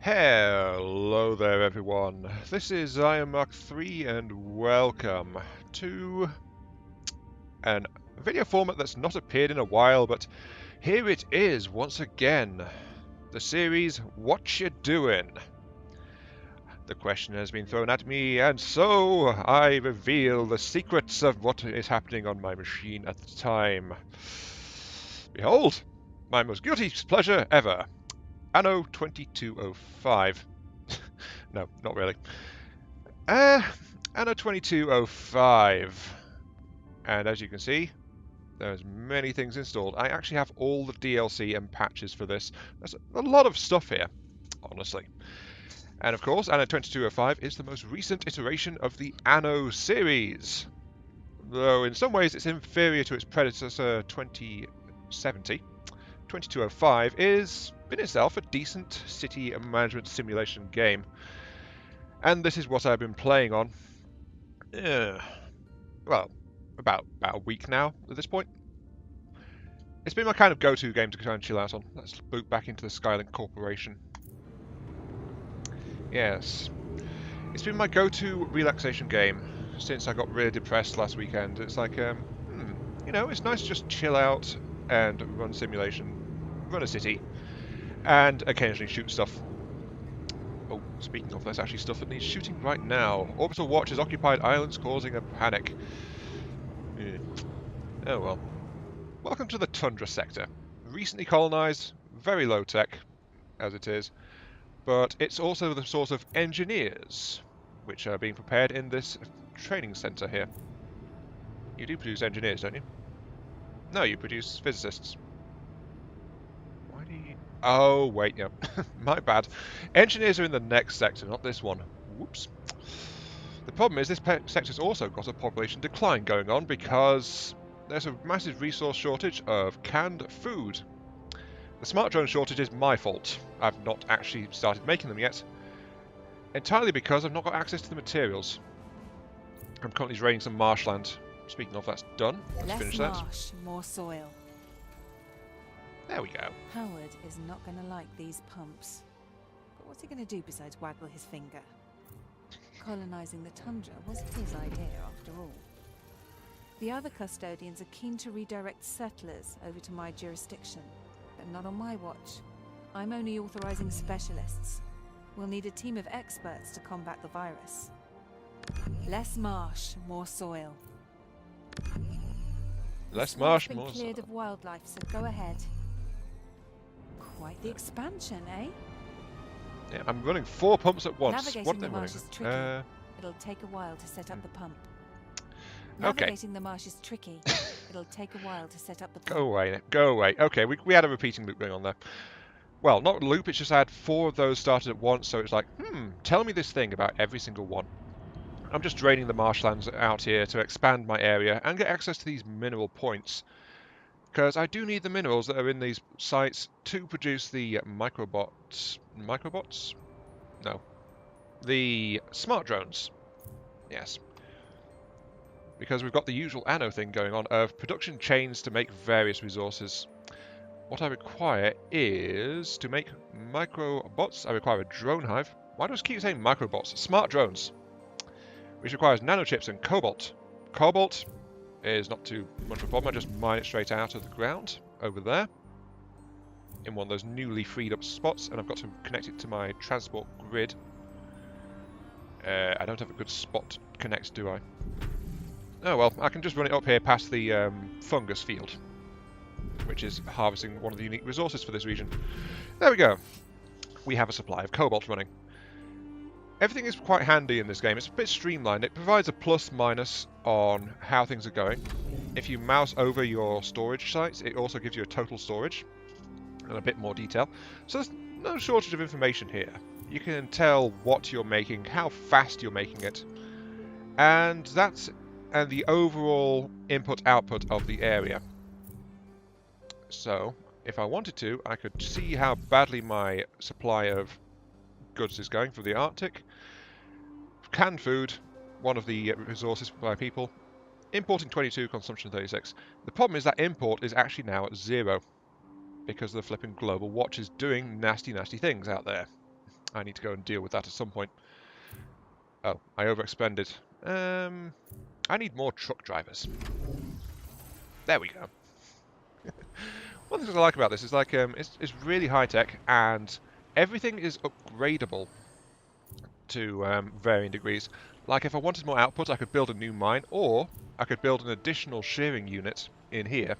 Hello there everyone, this is Iron Mark 3 and welcome to a video format that's not appeared in a while, but here it is once again, the series What'cha Doin. The question has been thrown at me and so I reveal the secrets of what is happening on my machine at the time. Behold, my most guilty pleasure ever, Anno 2205. No, not really. Anno 2205. And as you can see, there's many things installed. I actually have all the DLC and patches for this. There's a lot of stuff here, honestly. And of course, Anno 2205 is the most recent iteration of the Anno series. Though in some ways it's inferior to its predecessor 2070. 2205 is, in itself, a decent city management simulation game. And this is what I've been playing on. Well, about a week now at this point. It's been my kind of go-to game to try and chill out on. Let's boot back into the Skylink Corporation. Yes. It's been my go-to relaxation game since I got really depressed last weekend. It's like, you know, it's nice to just chill out and run simulation, run a city, and occasionally shoot stuff. Oh, speaking of, there's actually stuff that needs shooting right now. Orbital watch has occupied islands, causing a panic. Oh well. Welcome to the Tundra sector. Recently colonized, very low tech, as it is, but it's also the source of engineers, which are being prepared in this training center here. You do produce engineers, don't you? No, you produce physicists. Why do you... Oh, wait, yeah. My bad. Engineers are in the next sector, not this one. Whoops. The problem is this sector's also got a population decline going on because there's a massive resource shortage of canned food. The smart drone shortage is my fault. I've not actually started making them yet. Entirely because I've not got access to the materials. I'm currently draining some marshland. Speaking of, that's done. Let's finish that. Less marsh, more soil. There we go. Howard is not going to like these pumps. But what's he going to do besides waggle his finger? Colonizing the tundra was his idea, after all. The other custodians are keen to redirect settlers over to my jurisdiction, but not on my watch. I'm only authorizing specialists. We'll need a team of experts to combat the virus. Less marsh, more soil. Less marsh, more soil. It's been cleared of wildlife, so go ahead. Quite the expansion, eh? Yeah, I'm running 4 pumps at once. Navigating What are the they marsh running? is tricky. It'll take a while to set up the pump. Okay. Navigating the marsh is tricky. It'll take a while to set up the pump. Go away, go away. Okay, we had a repeating loop going on there. Well, not a loop, it's just I had 4 of those started at once, so it's like, tell me this thing about every single one. I'm just draining the marshlands out here to expand my area and get access to these mineral points. Because I do need the minerals that are in these sites to produce the microbots. Microbots? No. The smart drones. Yes. Because we've got the usual Anno thing going on of production chains to make various resources. What I require is to make microbots. I require a drone hive. Why do I keep saying microbots? Smart drones. Which requires nanochips and cobalt. Cobalt is not too much of a problem. I just mine it straight out of the ground over there in one of those newly freed up spots, and I've got to connect it to my transport grid. I don't have a good spot to connect, do I? Oh well, I can just run it up here past the fungus field, which is harvesting one of the unique resources for this region. There we go. We have a supply of cobalt running. Everything is quite handy in this game. It's a bit streamlined. It provides a plus-minus on how things are going. If you mouse over your storage sites, it also gives you a total storage and a bit more detail. So there's no shortage of information here. You can tell what you're making, how fast you're making it, and the overall input-output of the area. So, if I wanted to, I could see how badly my supply of goods is going for the Arctic. Canned food, one of the resources by people. Importing 22, consumption 36. The problem is that import is actually now at 0 because the flipping global watch is doing nasty, nasty things out there. I need to go and deal with that at some point. Oh, I overexpended. I need more truck drivers. There we go. One of the things I like about this is like it's really high tech and everything is upgradable to varying degrees. Like if I wanted more output, I could build a new mine, or I could build an additional shearing unit in here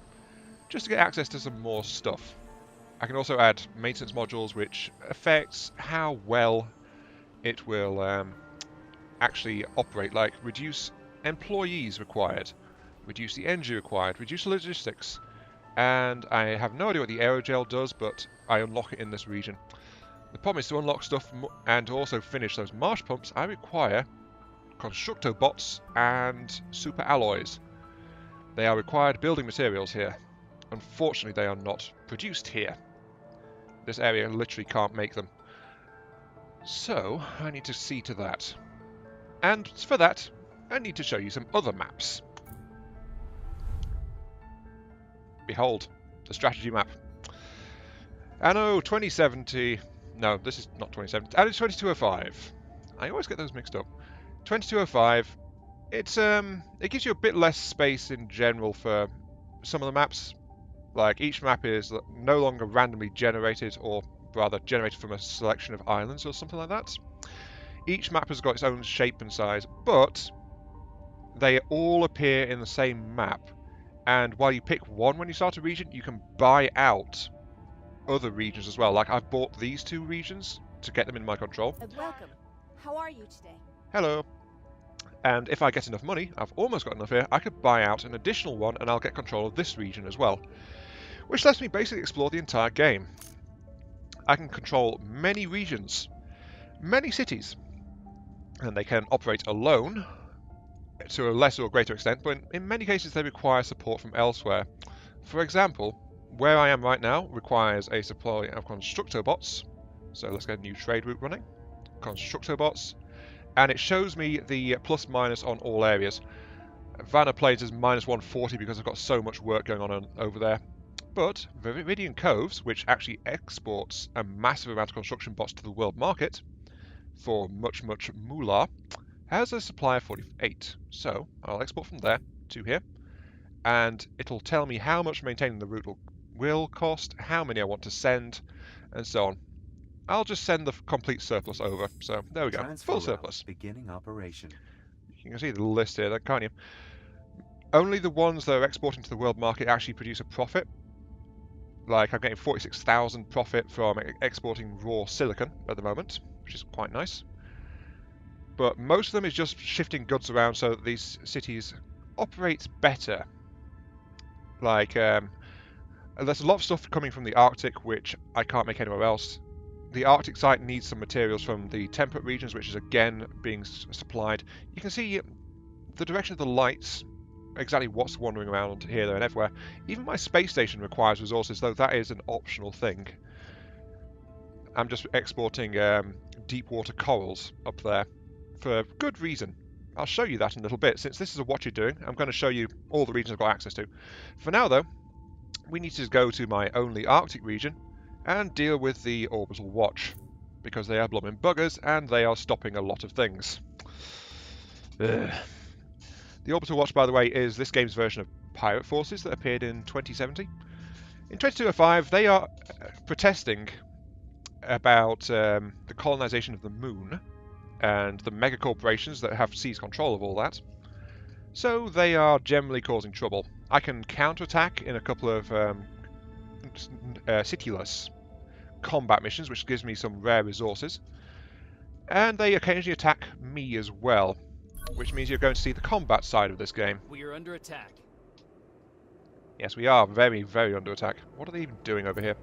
just to get access to some more stuff. I can also add maintenance modules, which affects how well it will actually operate, like reduce employees required, reduce the energy required, reduce logistics, and I have no idea what the aerogel does, but I unlock it in this region. The problem is to unlock stuff and to also finish those marsh pumps, I require constructobots and super alloys. They are required building materials here. Unfortunately, they are not produced here. This area literally can't make them. So, I need to see to that. And for that, I need to show you some other maps. Behold, the strategy map. Anno 2070... No, this is not 2070. Anno 2205. I always get those mixed up. 2205. It gives you a bit less space in general for some of the maps. Like, each map is no longer randomly generated, or rather generated from a selection of islands or something like that. Each map has got its own shape and size, but they all appear in the same map. And while you pick one when you start a region, you can buy out other regions as well. Like, I've bought these two regions to get them in my control. Welcome. How are you today? Hello. And if I get enough money, I've almost got enough here, I could buy out an additional one and I'll get control of this region as well. Which lets me basically explore the entire game. I can control many regions, many cities, and they can operate alone to a lesser or greater extent, but in many cases they require support from elsewhere. For example, where I am right now requires a supply of constructobots, so let's get a new trade route running. Constructobots, and it shows me the plus minus on all areas. Vanna Plains is minus 140 because I've got so much work going on over there. But Viridian Coves, which actually exports a massive amount of construction bots to the world market for much moolah, has a supply of 48. So I'll export from there to here, and it'll tell me how much maintaining the route will cost, how many I want to send, and so on. I'll just send the complete surplus over. So there we go, full surplus. Beginning operation. You can see the list here, can't you? Only the ones that are exporting to the world market actually produce a profit. Like, I'm getting 46,000 profit from exporting raw silicon at the moment, which is quite nice. But most of them is just shifting goods around so that these cities operate better. Like, there's a lot of stuff coming from the Arctic, which I can't make anywhere else. The Arctic site needs some materials from the temperate regions, which is again being supplied. You can see the direction of the lights, exactly what's wandering around here, there, and everywhere. Even my space station requires resources, though that is an optional thing. I'm just exporting deep water corals up there for good reason. I'll show you that in a little bit. Since this is a What'cha Doin, I'm going to show you all the regions I've got access to. For now, though, we need to go to my only Arctic region and deal with the Orbital Watch, because they are blooming buggers and they are stopping a lot of things. Ugh. The Orbital Watch, by the way, is this game's version of Pirate Forces that appeared in 2070. In 2205, they are protesting about the colonization of the moon and the mega corporations that have seized control of all that. So they are generally causing trouble. I can counterattack in a couple of cityless combat missions, which gives me some rare resources. And they occasionally attack me as well, which means you're going to see the combat side of this game. We are under attack. Yes, we are very, very under attack. What are they even doing over here?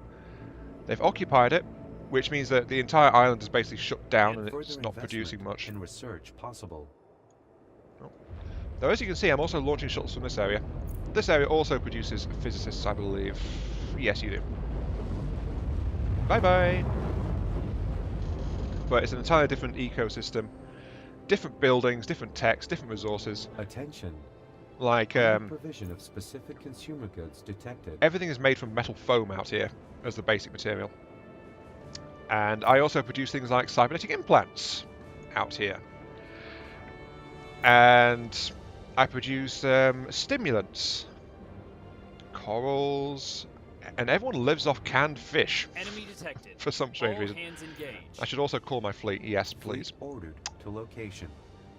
They've occupied it, which means that the entire island is basically shut down and it's not producing much. And research possible. Though, as you can see, I'm also launching shuttles from this area. This area also produces physicists, I believe. Yes, you do. Bye-bye! But it's an entirely different ecosystem. Different buildings, different techs, different resources. Attention. Like, provision of specific consumer goods detected. Everything is made from metal foam out here as the basic material. And I also produce things like cybernetic implants out here. And I produce stimulants, corals, and everyone lives off canned fish. Enemy detected. For some strange reason. Hands engaged. I should also call my fleet. Yes, please. Fleet ordered to location.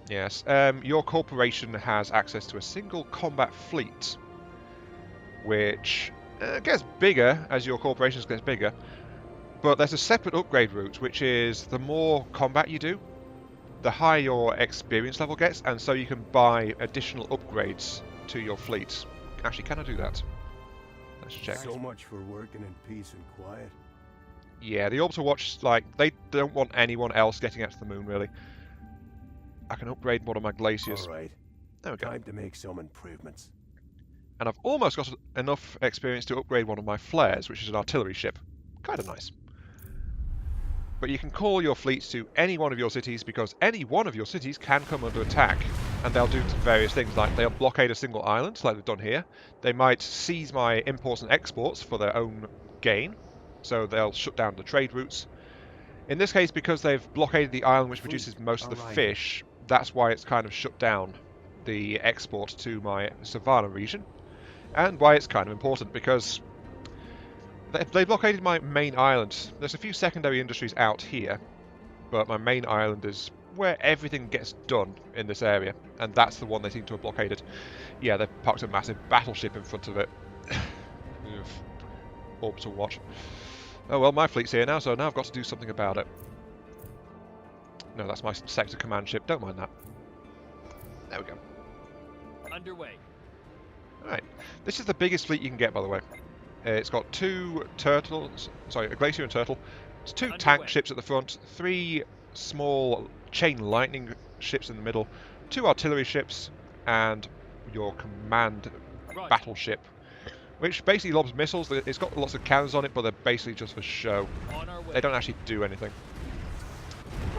Yes. Your corporation has access to a single combat fleet, which gets bigger as your corporation gets bigger. But there's a separate upgrade route, which is the more combat you do, the higher your experience level gets, and so you can buy additional upgrades to your fleet. Actually, can I do that? Let's check. So much for working in peace and quiet. Yeah, the Orbital Watch, like, they don't want anyone else getting out to the moon, really. I can upgrade one of my glaciers. All right. There we go. Time to make some improvements. And I've almost got enough experience to upgrade one of my flares, which is an artillery ship. Kind of nice. But you can call your fleets to any one of your cities, because any one of your cities can come under attack. And they'll do various things, like they'll blockade a single island, like they've done here. They might seize my imports and exports for their own gain, so they'll shut down the trade routes. In this case, because they've blockaded the island which produces most of the fish, that's why it's kind of shut down the export to my Savannah region. And why it's kind of important, because they blockaded my main island. There's a few secondary industries out here, but my main island is where everything gets done in this area, and that's the one they seem to have blockaded. Yeah, they've parked a massive battleship in front of it. Orbital Watch. Oh well, my fleet's here now, so now I've got to do something about it. No, that's my sector command ship. Don't mind that. There we go. Underway. Alright. This is the biggest fleet you can get, by the way. It's got two turtles, sorry, a glacier and turtle. It's two tank ships at the front, three small chain lightning ships in the middle, two artillery ships, and your command battleship, which basically lobs missiles. It's got lots of cannons on it, but they're basically just for show. They don't actually do anything.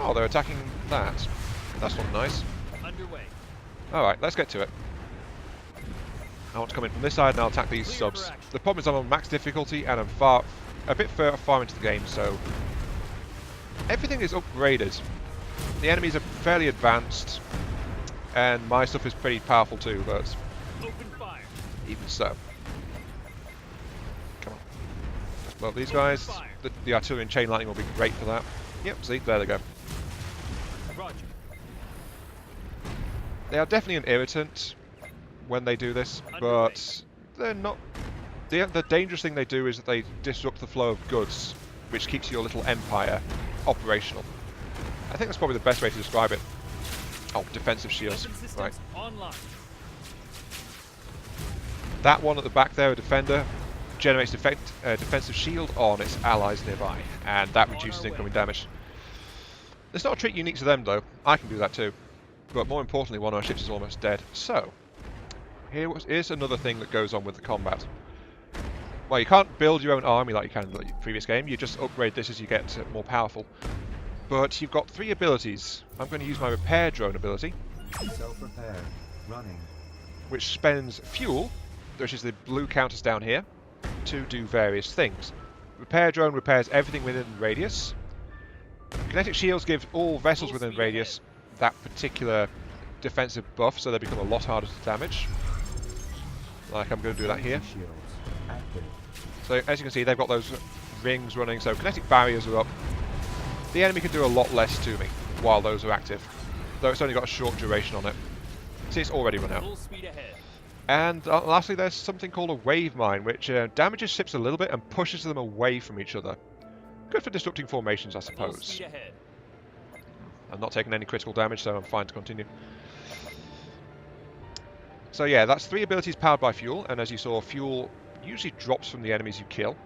Oh, they're attacking that. That's not nice. Underway. Alright, let's get to it. I want to come in from this side and I'll attack these subs. The problem is I'm on max difficulty and I'm a bit far into the game, so everything is upgraded. The enemies are fairly advanced, and my stuff is pretty powerful too, but Open fire. even so. Come on. Let's blow up these guys. The artillery and chain lightning will be great for that. Yep, see, there they go. Roger. They are definitely an irritant when they do this, but they're not. The dangerous thing they do is that they disrupt the flow of goods, which keeps your little empire operational. I think that's probably the best way to describe it. Oh, defensive shields. Right. Online. That one at the back there, a defender, generates defensive shield on its allies nearby, and that reduces incoming damage. It's not a trick unique to them though. I can do that too. But more importantly, one of our ships is almost dead. So, here's another thing that goes on with the combat. Well, you can't build your own army like you can in the previous game. You just upgrade this as you get more powerful. But you've got three abilities. I'm going to use my repair drone ability. Self-repair. Running. Which spends fuel, which is the blue counters down here, to do various things. Repair drone repairs everything within radius. Kinetic shields give all vessels within radius that particular defensive buff, so they become a lot harder to damage. Like I'm going to do that here. So as you can see, they've got those rings running, so kinetic barriers are up. The enemy can do a lot less to me while those are active, though it's only got a short duration on it. See, it's already run out. Full speed ahead. And lastly, there's something called a wave mine, which damages ships a little bit and pushes them away from each other. Good for disrupting formations, I Full suppose. speed ahead. I'm not taking any critical damage, so I'm fine to continue. So yeah, that's three abilities powered by fuel, and as you saw, fuel usually drops from the enemies you kill.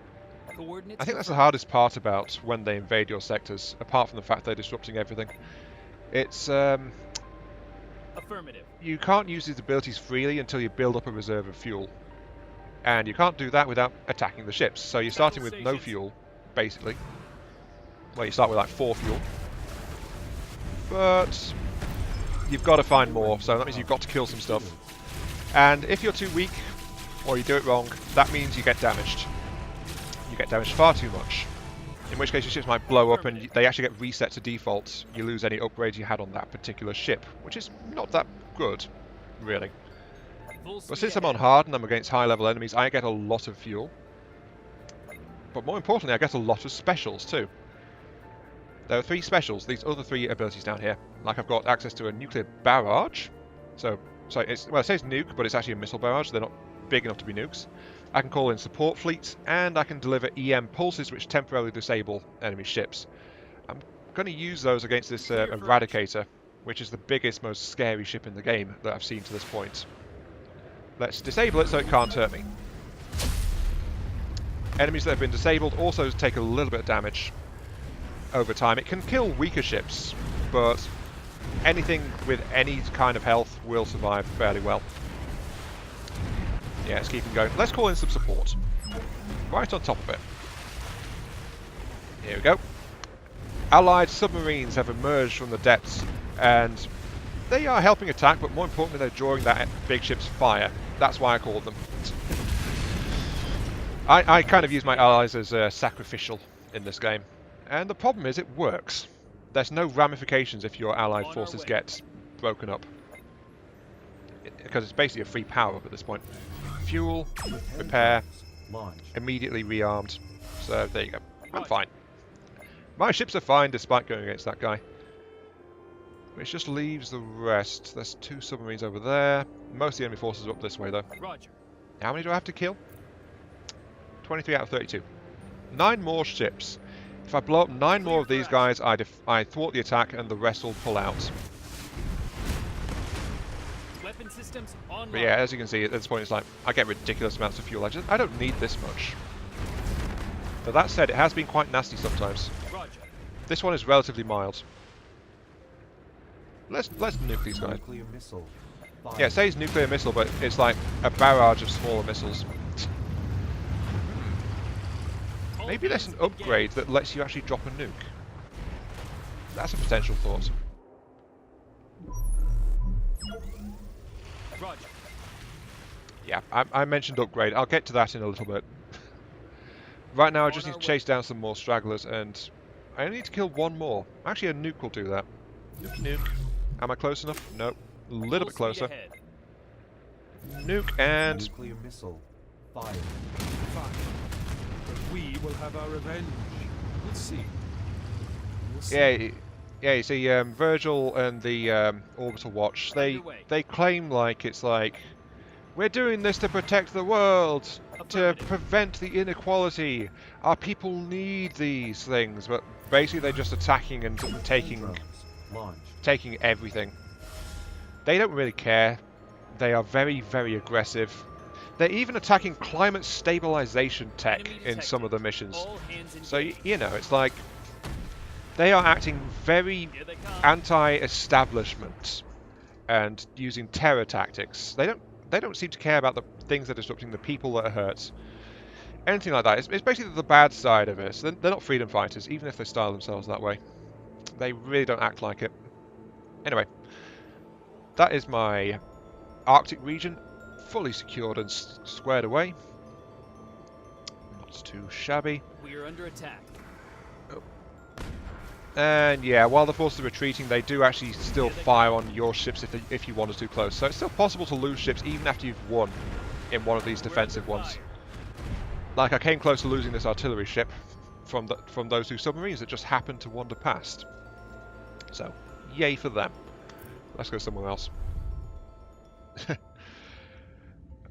Coordinates I think that's the hardest part about when they invade your sectors, apart from the fact they're disrupting everything. It's, affirmative. you can't use these abilities freely until you build up a reserve of fuel. And you can't do that without attacking the ships, so you're starting with no fuel, basically. Well, you start with like 4 fuel. But you've got to find more, so that means you've got to kill some stuff. And if you're too weak, or you do it wrong, that means you get damaged. You get damaged far too much. In which case your ships might blow up and they actually get reset to default. You lose any upgrades you had on that particular ship, which is not that good, really. Full But speed since I'm on ahead. hard and I'm against high level enemies, I get a lot of fuel. But more importantly, I get a lot of specials too. There are 3 specials, these other 3 abilities down here. Like I've got access to a nuclear barrage. So it says nuke, but it's actually a missile barrage. They're not big enough to be nukes. I can call in support fleets, and I can deliver EM pulses which temporarily disable enemy ships. I'm going to use those against this Eradicator, which is the biggest, most scary ship in the game that I've seen to this point. Let's disable it so it can't hurt me. Enemies that have been disabled also take a little bit of damage over time. It can kill weaker ships, but anything with any kind of health will survive fairly well. Yeah, let's keep them going. Let's call in some support. Right on top of it. Here we go. Allied submarines have emerged from the depths, and they are helping attack, but more importantly, they're drawing that big ship's fire. That's why I called them. I kind of use my allies as sacrificial in this game. And the problem is it works. There's no ramifications if your allied forces get broken up. Because it's basically a free power-up at this point. Fuel, repair, Launch. immediately rearmed. So there you go. I'm fine. My ships are fine despite going against that guy. Which just leaves the rest. There's 2 submarines over there. Most of the enemy forces are up this way though. Roger. How many do I have to kill? 23 out of 32. 9 more ships. If I blow up 9 more of these guys, I thwart the attack and the rest will pull out. Weapon systems online. But yeah, as you can see, at this point it's like, I get ridiculous amounts of fuel. I don't need this much. But that said, it has been quite nasty sometimes. Roger. This one is relatively mild. Let's nuke these guys. Nuclear missile. Fire. Yeah, it says nuclear missile, but it's like a barrage of smaller missiles. Maybe there's an upgrade that lets you actually drop a nuke. That's a potential thought. Roger. Yeah, I mentioned upgrade. I'll get to that in a little bit. Right now I just need to chase down some more stragglers, and I only need to kill 1 more. Actually, a nuke will do that. Nuke. Am I close enough? Nope. A little bit Full speed closer. ahead. Nuke and... Nuclear missile. Fire. Fine. But we will have our revenge. We'll see. We'll see. Yeah, you see, Virgil and the Orbital Watch, they claim like it's like, we're doing this to protect the world, to prevent the inequality. Our people need these things, but basically they're just attacking and taking Drones. Launch. everything. They don't really care. They are very, very aggressive. They're even attacking climate stabilization tech in some of the missions. All hands engaged. So, you know, it's like they are acting very Here they come. anti-establishment and using terror tactics. They don't seem to care about the things that are disrupting the people that are hurt. Anything like that. It's basically the bad side of it. They're not freedom fighters, even if they style themselves that way. They really don't act like it. Anyway, that is my Arctic region, fully secured and squared away. Not too shabby. We are under attack. And yeah, while the forces are retreating, they do actually still fire on your ships if you wander too close. So it's still possible to lose ships even after you've won in one of these defensive ones. Like I came close to losing this artillery ship from those 2 submarines that just happened to wander past. So, yay for them. Let's go somewhere else.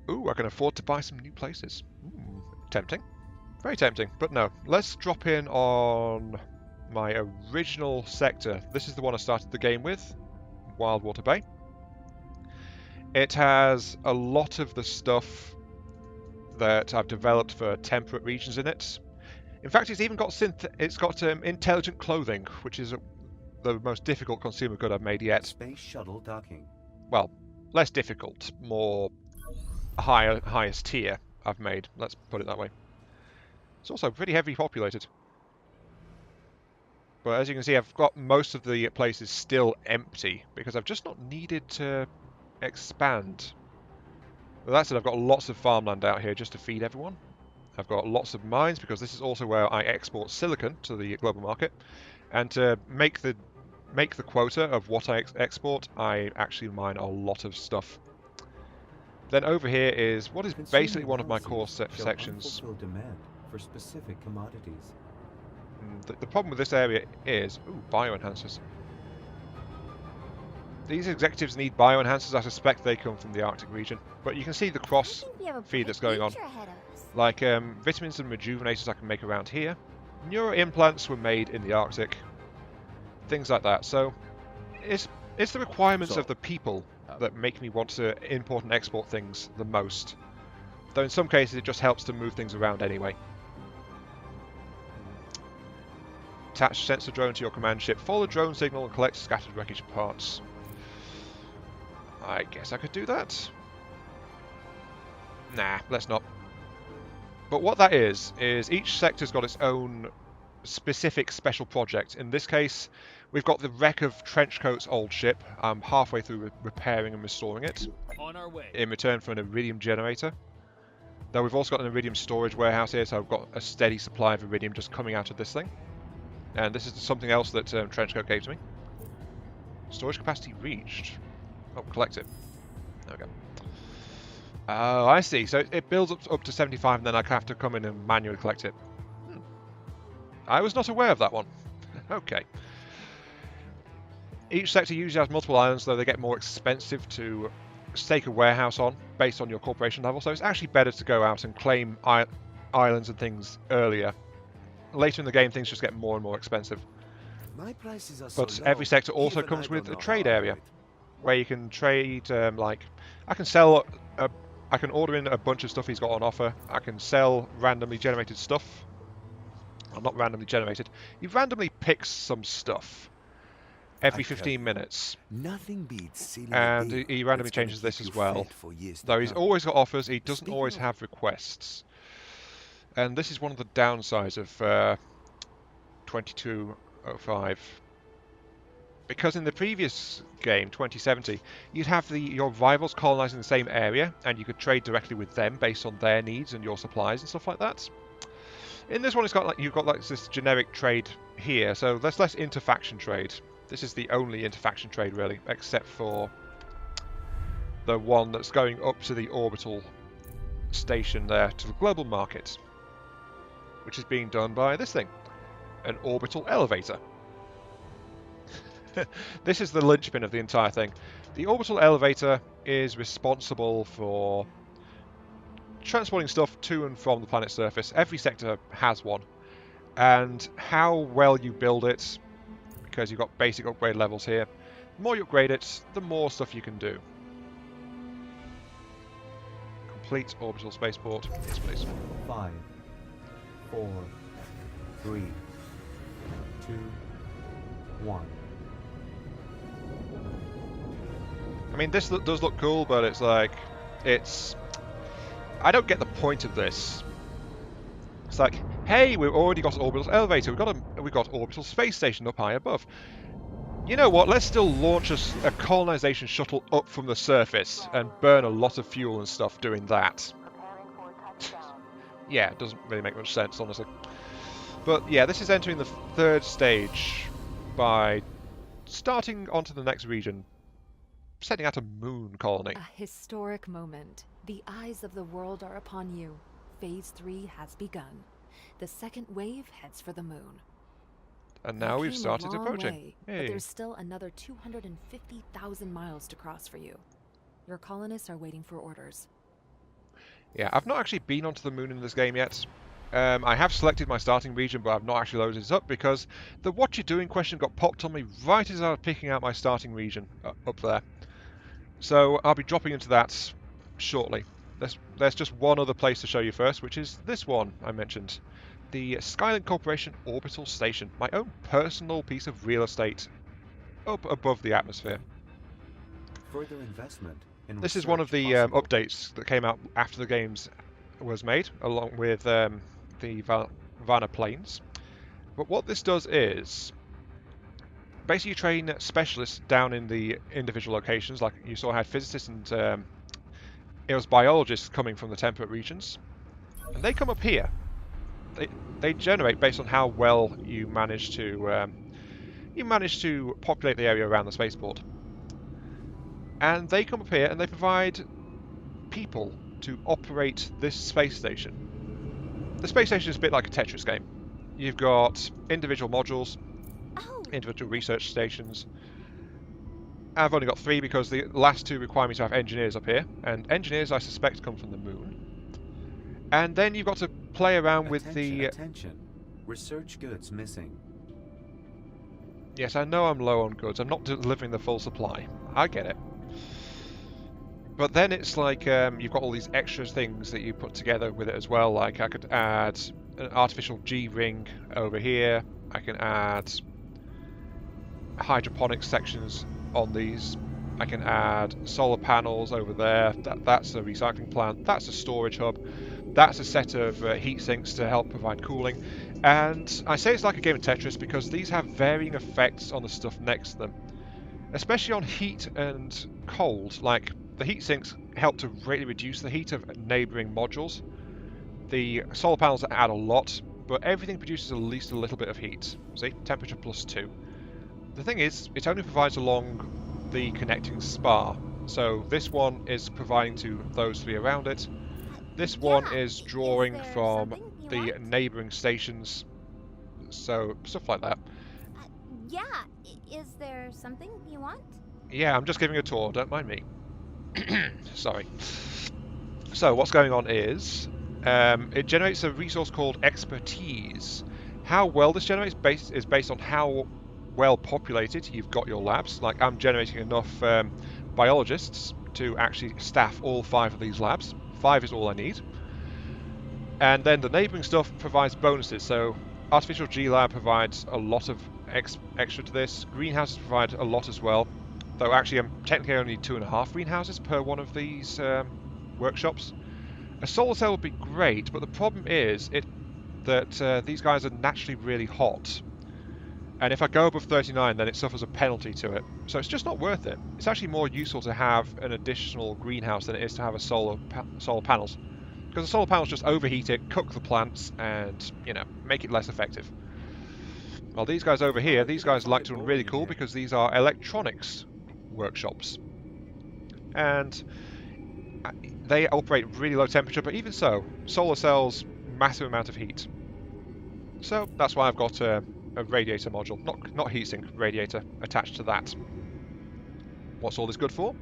Ooh, I can afford to buy some new places. Ooh, tempting. Very tempting, but no. Let's drop in on my original sector. This is the one I started the game with, Wildwater Bay. It has a lot of the stuff that I've developed for temperate regions in it. In fact, it's even got intelligent clothing, which is the most difficult consumer good I've made yet. Space shuttle docking. Well, less difficult, more highest tier I've made. Let's put it that way. It's also pretty heavily populated. But as you can see, I've got most of the places still empty because I've just not needed to expand. Well, that said, I've got lots of farmland out here just to feed everyone. I've got lots of mines because this is also where I export silicon to the global market. And to make the quota of what I export, I actually mine a lot of stuff. Then over here is what is Consumer basically one of my core analyses show sections. unfulfilled demand for specific commodities. The problem with this area is bioenhancers. These executives need bioenhancers. I suspect they come from the Arctic region, but you can see the cross I think we have a feed bright that's going on. future ahead of us. Like vitamins and rejuvenators I can make around here. Neuro implants were made in the Arctic. Things like that. So it's the requirements of the people that make me want to import and export things the most. Though in some cases it just helps to move things around anyway. Attach sensor drone to your command ship. Follow the drone signal and collect scattered wreckage parts. I guess I could do that. Nah, let's not. But what that is each sector's got its own specific special project. In this case, we've got the wreck of Trenchcoat's old ship. I'm halfway through repairing and restoring it. On our way. In return for an iridium generator. Though we've also got an iridium storage warehouse here, so I've got a steady supply of iridium just coming out of this thing. And this is something else that Trenchcoat gave to me. Storage capacity reached. Oh, collect it. There we go. Oh, I see. So it builds up to 75 and then I have to come in and manually collect it. I was not aware of that one. Okay. Each sector usually has multiple islands, though they get more expensive to stake a warehouse on based on your corporation level. So it's actually better to go out and claim islands and things earlier. Later in the game, things just get more and more expensive. My prices are But so every low, sector also even comes I with don't a know trade how I area, do it. where you can trade, like, I can sell, I can order in a bunch of stuff he's got on offer. I can sell randomly generated stuff. Well, not randomly generated. He randomly picks some stuff every 15 minutes. Nothing beats sealing And a deal he randomly that's gonna changes this keep as you well. fed for years to Though he's come. always got offers, he doesn't Speaking always of- have requests. And this is one of the downsides of 2205. Because in the previous game, 2070, you'd have your rivals colonizing the same area, and you could trade directly with them based on their needs and your supplies and stuff like that. In this one, you've got like this generic trade here, so there's less interfaction trade. This is the only interfaction trade really, except for the one that's going up to the orbital station there to the global market, which is being done by this thing, an orbital elevator. This is the linchpin of the entire thing. The orbital elevator is responsible for transporting stuff to and from the planet's surface. Every sector has one. And how well you build it, because you've got basic upgrade levels here, the more you upgrade it, the more stuff you can do. Complete orbital spaceport. Yes, please. 5, 4, 3, 2, 1. I mean, this does look cool, but it's like, I don't get the point of this. It's like, hey, we've already got an orbital elevator. We've got orbital space station up high above. You know what? Let's still launch a colonization shuttle up from the surface and burn a lot of fuel and stuff doing that. Yeah, it doesn't really make much sense, honestly. But yeah, this is entering the third stage by starting onto the next region, setting out a moon colony. A historic moment. The eyes of the world are upon you. Phase 3 has begun. The second wave heads for the moon. And now You we've came a started long approaching. way, Hey. but there's still another 250,000 miles to cross for you. Your colonists are waiting for orders. Yeah, I've not actually been onto the moon in this game yet. I have selected my starting region, but I've not actually loaded it up because the "What you doing?" question got popped on me right as I was picking out my starting region up there. So I'll be dropping into that shortly. There's just one other place to show you first, which is this one I mentioned. The Skylink Corporation Orbital Station. My own personal piece of real estate up above the atmosphere. Further investment in This is one of the research possible. updates that came out after the games was made, along with the Vanna planes. But what this does is basically you train specialists down in the individual locations, like you saw I had physicists and it was biologists coming from the temperate regions. and they come up here. They generate based on how well you manage to populate the area around the spaceport. And they come up here and they provide people to operate this space station. The space station is a bit like a Tetris game. You've got individual modules, Oh, individual research stations. I've only got 3 because the last 2 require me to have engineers up here, and engineers I suspect come from the moon. And then you've got to play around with the... Attention. Research goods missing. Yes, I know I'm low on goods. I'm not delivering the full supply. I get it. But then it's like you've got all these extra things that you put together with it as well. Like I could add an artificial G-ring over here. I can add hydroponics sections on these. I can add solar panels over there. That's a recycling plant. That's a storage hub. That's a set of heat sinks to help provide cooling. And I say it's like a game of Tetris because these have varying effects on the stuff next to them. Especially on heat and cold. Like, the heat sinks help to greatly reduce the heat of neighbouring modules. The solar panels add a lot, but everything produces at least a little bit of heat. See? Temperature +2. The thing is, it only provides along the connecting spar. So this one is providing to those 3 around it. This one is drawing from the neighbouring stations. So, stuff like that. yeah. Is there something you want? Yeah, I'm just giving a tour, don't mind me. Sorry. So, what's going on is, it generates a resource called expertise. How well this generates is based on how well populated you've got your labs. Like, I'm generating enough biologists to actually staff all 5 of these labs. 5 is all I need. And then the neighbouring stuff provides bonuses. So, Artificial G-Lab provides a lot of extra to this. Greenhouses provide a lot as well. Though actually I'm technically only 2.5 greenhouses per one of these workshops. A solar cell would be great, but the problem is that these guys are naturally really hot. And if I go above 39, then it suffers a penalty to it. So it's just not worth it. It's actually more useful to have an additional greenhouse than it is to have a solar panels. Because the solar panels just overheat it, cook the plants, and, you know, make it less effective. Well, these guys over here, these guys like to run really cool because these are electronics workshops. And they operate really low temperature, but even so, solar cells, massive amount of heat. So that's why I've got a radiator module, not heatsink, radiator attached to that. What's all this good for?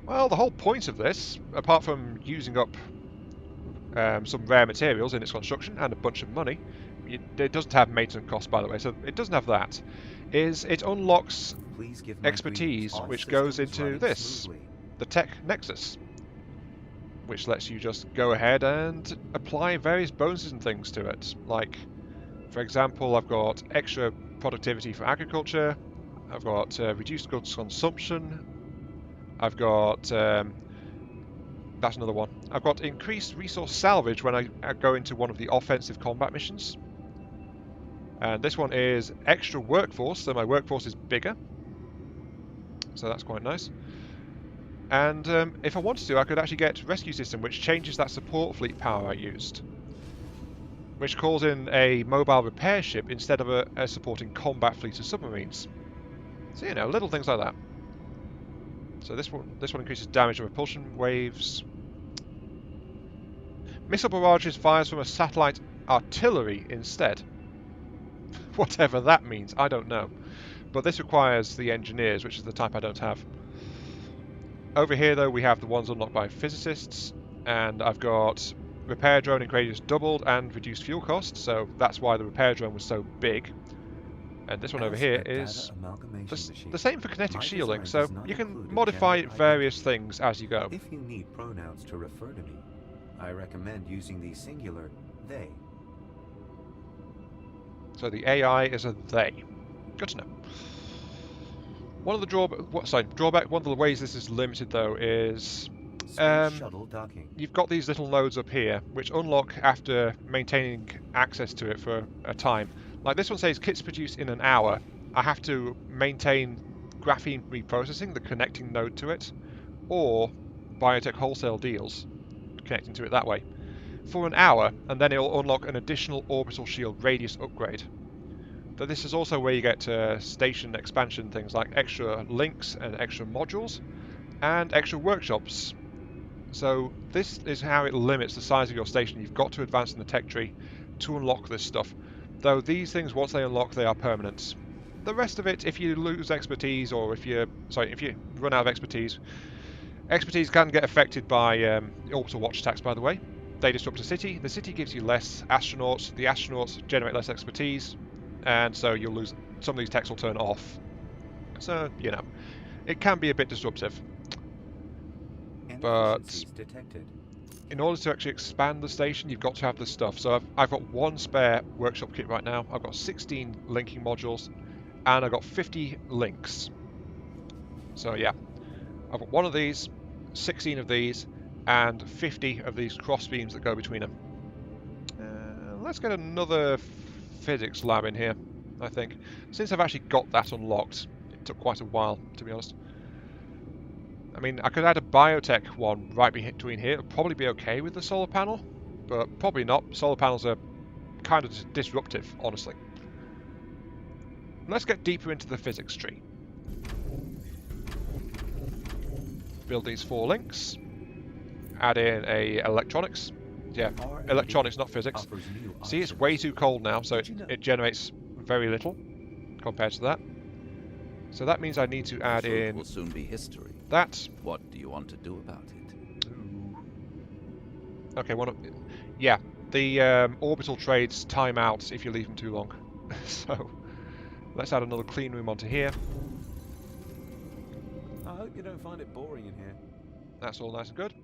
Well, the whole point of this, apart from using up some rare materials in its construction and a bunch of money, it doesn't have maintenance costs, by the way, so it doesn't have that, is it unlocks expertise, which goes into this, the Tech Nexus, which lets you just go ahead and apply various bonuses and things to it. Like, for example, I've got extra productivity for agriculture, I've got reduced goods consumption, I've got, that's another one, I've got increased resource salvage when I go into one of the offensive combat missions. And this one is extra workforce, so my workforce is bigger. So that's quite nice. And if I wanted to, I could actually get rescue system, which changes that support fleet power I used. Which calls in a mobile repair ship instead of a supporting combat fleet of submarines. So, you know, little things like that. So this one increases damage and repulsion waves. Missile barrages fires from a satellite artillery instead. Whatever that means, I don't know. But this requires the engineers, which is the type I don't have. Over here, though, we have the ones unlocked by physicists, and I've got repair drone in radius doubled and reduced fuel costs, so that's why the repair drone was so big. And this one over here is the same for kinetic shielding, so you can modify various things as you go. If you need pronouns to refer to me, I recommend using the singular they. So the AI is a they. Good to know. One of the drawback. One of the ways this is limited, though, is Shuttle docking. you've got these little nodes up here, which unlock after maintaining access to it for a time. Like this one says, kits produced in an hour. I have to maintain graphene reprocessing, the connecting node to it, or biotech wholesale deals, connecting to it that way, for an hour, and then it'll unlock an additional orbital shield radius upgrade. But this is also where you get station expansion things like extra links and extra modules and extra workshops. So this is how it limits the size of your station. You've got to advance in the tech tree to unlock this stuff. Though these things, once they unlock, they are permanent. The rest of it, if you lose expertise or if you run out of expertise can get affected by orbital watch attacks, by the way. They disrupt a city. The city gives you less astronauts. The astronauts generate less expertise, and so you'll lose. Some of these techs will turn off. So, you know, it can be a bit disruptive. But Inefficiencies detected. in order to actually expand the station, you've got to have the stuff. So I've got one spare workshop kit right now. I've got 16 linking modules, and I've got 50 links. So yeah, I've got one of these, 16 of these, and 50 of these cross beams that go between them. Let's get another physics lab in here, I think. Since I've actually got that unlocked, it took quite a while, to be honest. I mean, I could add a biotech one right between here. It would probably be okay with the solar panel, but probably not. Solar panels are kind of disruptive, honestly. Let's get deeper into the physics tree. Build these 4 links. Add in a electronics. Yeah, electronics, not physics. See, it's way too cold now, so it generates very little compared to that. So that means I need to add in will soon be history. that. What do you want to do about it? Okay, yeah, the orbital trades time out if you leave them too long. So let's add another clean room onto here. I hope you don't find it boring in here. That's all nice and good.